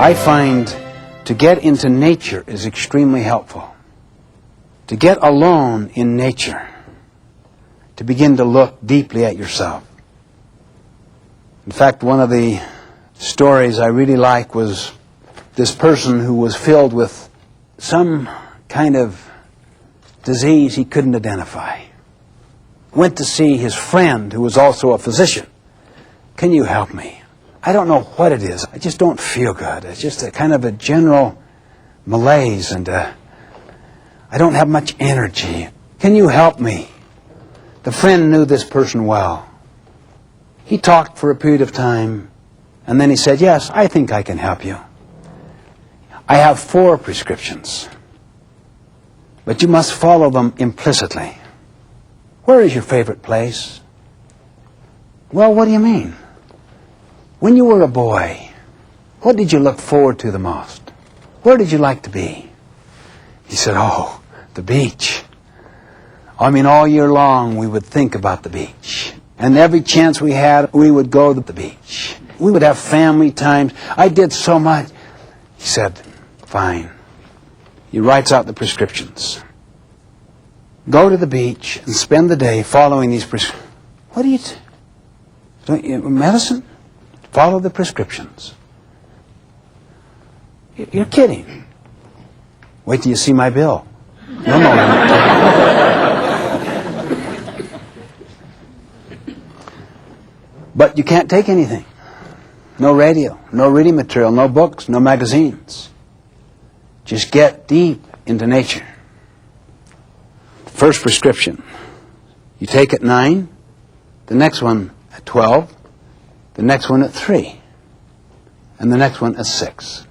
I find to get into nature is extremely helpful. To get alone in nature, to begin to look deeply at yourself. In fact, one of the stories I really like was this person who was filled with some kind of disease he couldn't identify. Went to see his friend who was also a physician. Can you help me? I don't know what it is. I just don't feel good. It's just a kind of a general malaise, and I don't have much energy. Can you help me? The friend knew this person well. He talked for a period of time, and then he said, yes, I think I can help you. I have 4 prescriptions, but you must follow them implicitly. Where is your favorite place? Well, what do you mean? When you were a boy, what did you look forward to the most? Where did you like to be? He said, oh, the beach. I mean, all year long we would think about the beach. And every chance we had, we would go to the beach. We would have family times. I did so much. He said, fine. He writes out the prescriptions. Go to the beach and spend the day following these prescriptions. What do you don't you medicine? Follow the prescriptions. You're kidding. Wait till you see my bill. No. But you can't take anything. No radio, no reading material, no books, no magazines. Just get deep into nature. First prescription, you take at 9, the next one at 12, the next one at 3, and the next one at 6.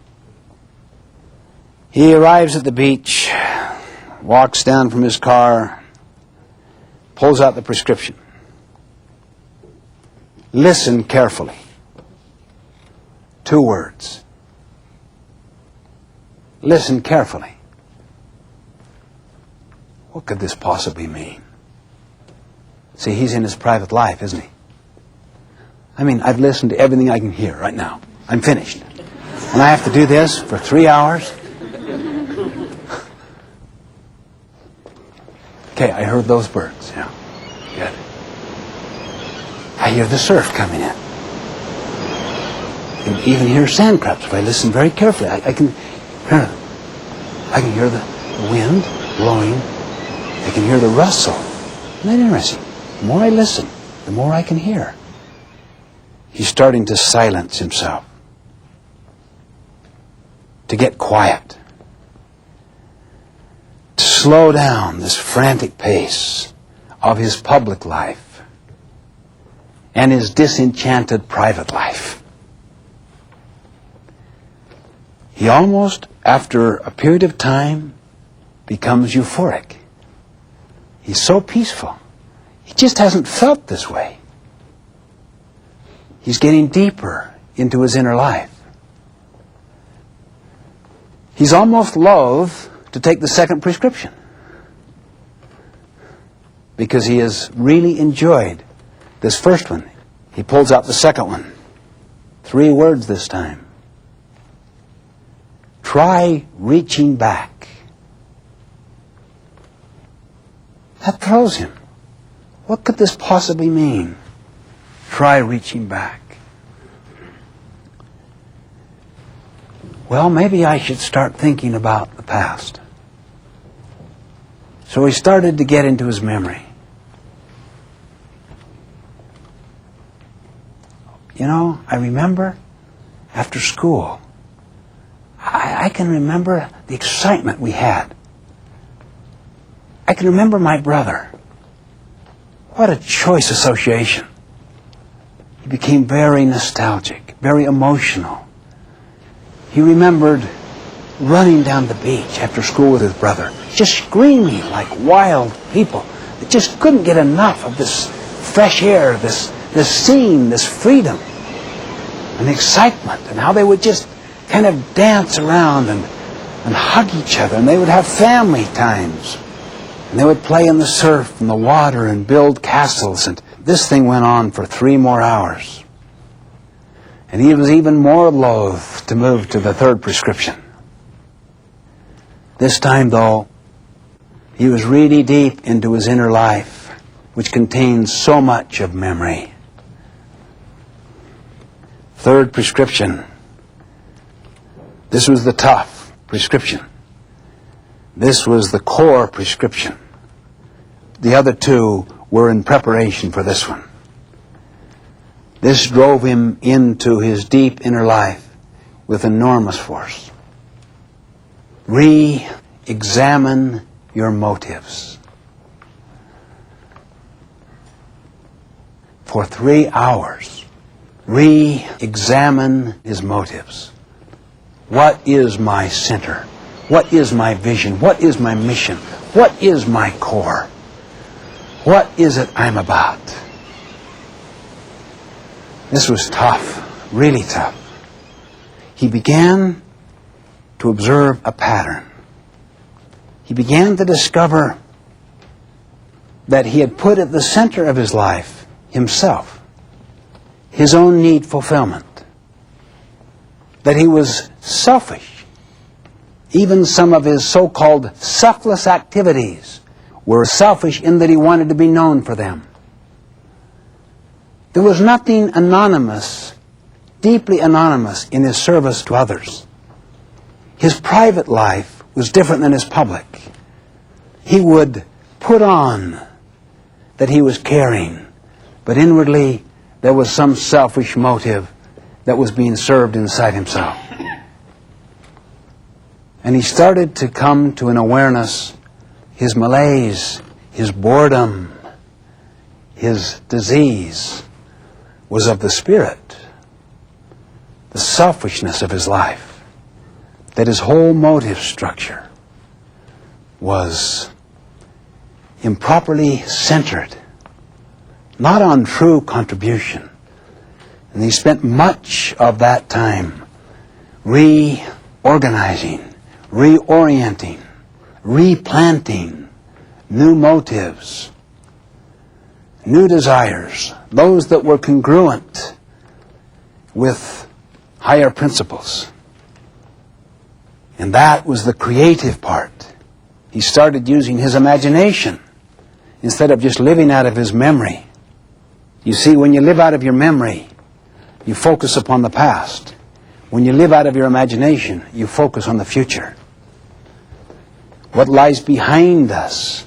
He arrives at the beach, walks down from his car, pulls out the prescription. Listen carefully. 2 words. Listen carefully. What could this possibly mean? See, he's in his private life, isn't he? I mean, I've listened to everything I can hear right now. I'm finished. And I have to do this for 3 hours? Okay, I heard those birds. Yeah, good. I hear the surf coming in. I can even hear sand crabs if I listen very carefully. I can hear them. I can hear the wind blowing. I can hear the rustle. Isn't that interesting? The more I listen, the more I can hear. He's starting to silence himself, to get quiet, to slow down this frantic pace of his public life and his disenchanted private life. He almost, after a period of time, becomes euphoric. He's so peaceful. He just hasn't felt this way. He's getting deeper into his inner life. He's almost loath to take the second prescription because he has really enjoyed this first one. He pulls out the second one. 3 words this time. Try reaching back. That throws him. What could this possibly mean? Try reaching back. Well, maybe I should start thinking about the past. So he started to get into his memory. You know, I remember after school, I can remember the excitement we had. I can remember my brother. What a choice association. He became very nostalgic, very emotional. He remembered running down the beach after school with his brother, just screaming like wild people that just couldn't get enough of this fresh air, this scene, this freedom, and the excitement, and how they would just kind of dance around and hug each other, and they would have family times. And they would play in the surf and the water and build castles. And this thing went on for 3 more hours. And he was even more loath to move to the third prescription. This time, though, he was really deep into his inner life, which contains so much of memory. Third prescription. This was the tough prescription. This was the core prescription. The other two were in preparation for this one. This drove him into his deep inner life with enormous force. Re-examine your motives. For 3 hours, re-examine his motives. What is my center? What is my vision? What is my mission? What is my core? What is it I'm about? This was tough, really tough. He began to observe a pattern. He began to discover that he had put at the center of his life himself, his own need fulfillment, that he was selfish. Even some of his so-called selfless activities were selfish in that he wanted to be known for them. There was nothing anonymous, deeply anonymous in his service to others. His private life was different than his public. He would put on that he was caring, but inwardly there was some selfish motive that was being served inside himself. And he started to come to an awareness, his malaise, his boredom, his disease was of the spirit, the selfishness of his life, that his whole motive structure was improperly centered, not on true contribution. And he spent much of that time reorganizing, reorienting, replanting new motives, new desires, those that were congruent with higher principles. And that was the creative part. He started using his imagination instead of just living out of his memory. You see, when you live out of your memory, you focus upon the past. When you live out of your imagination, you focus on the future. What lies behind us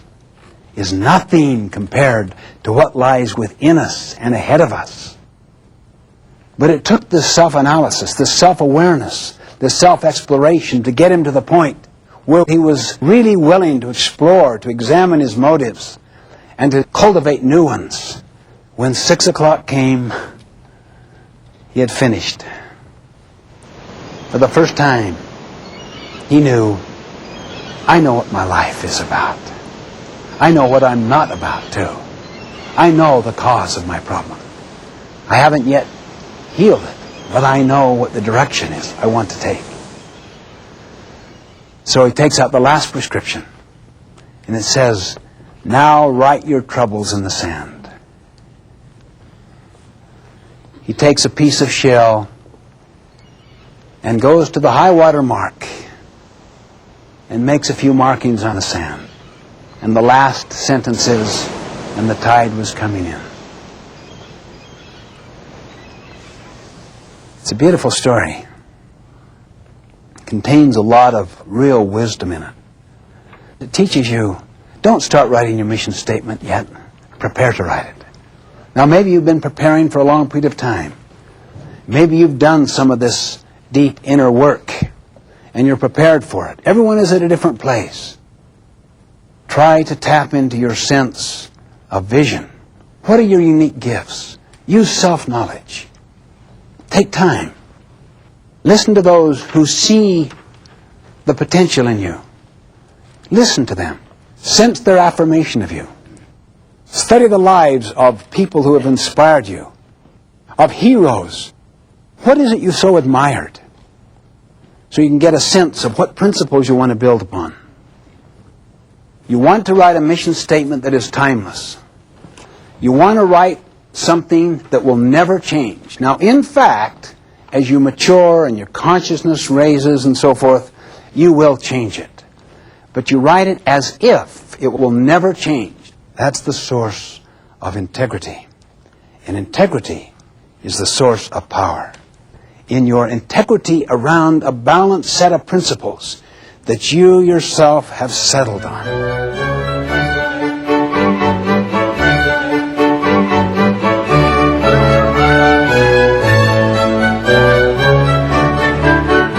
is nothing compared to what lies within us and ahead of us. But it took this self-analysis, this self-awareness, this self-exploration to get him to the point where he was really willing to explore, to examine his motives, and to cultivate new ones. When 6 o'clock came, he had finished. For the first time, he knew, I know what my life is about. I know what I'm not about, too. I know the cause of my problem. I haven't yet healed it, but I know what the direction is I want to take. So he takes out the last prescription, and it says, now write your troubles in the sand. He takes a piece of shell and goes to the high water mark and makes a few markings on the sand. And the last sentence is, and the tide was coming in. It's a beautiful story. It contains a lot of real wisdom in it. It teaches you, don't start writing your mission statement yet. Prepare to write it. Now maybe you've been preparing for a long period of time. Maybe you've done some of this deep inner work and you're prepared for it. Everyone is at a different place. Try to tap into your sense of vision. What are your unique gifts? Use self-knowledge. Take time. Listen to those who see the potential in you. Listen to them. Sense their affirmation of you. Study the lives of people who have inspired you, of heroes. What is it you so admired? So you can get a sense of what principles you want to build upon. You want to write a mission statement that is timeless. You want to write something that will never change. Now, in fact, as you mature and your consciousness raises and so forth, you will change it. But you write it as if it will never change. That's the source of integrity. And integrity is the source of power. In your integrity around a balanced set of principles that you yourself have settled on.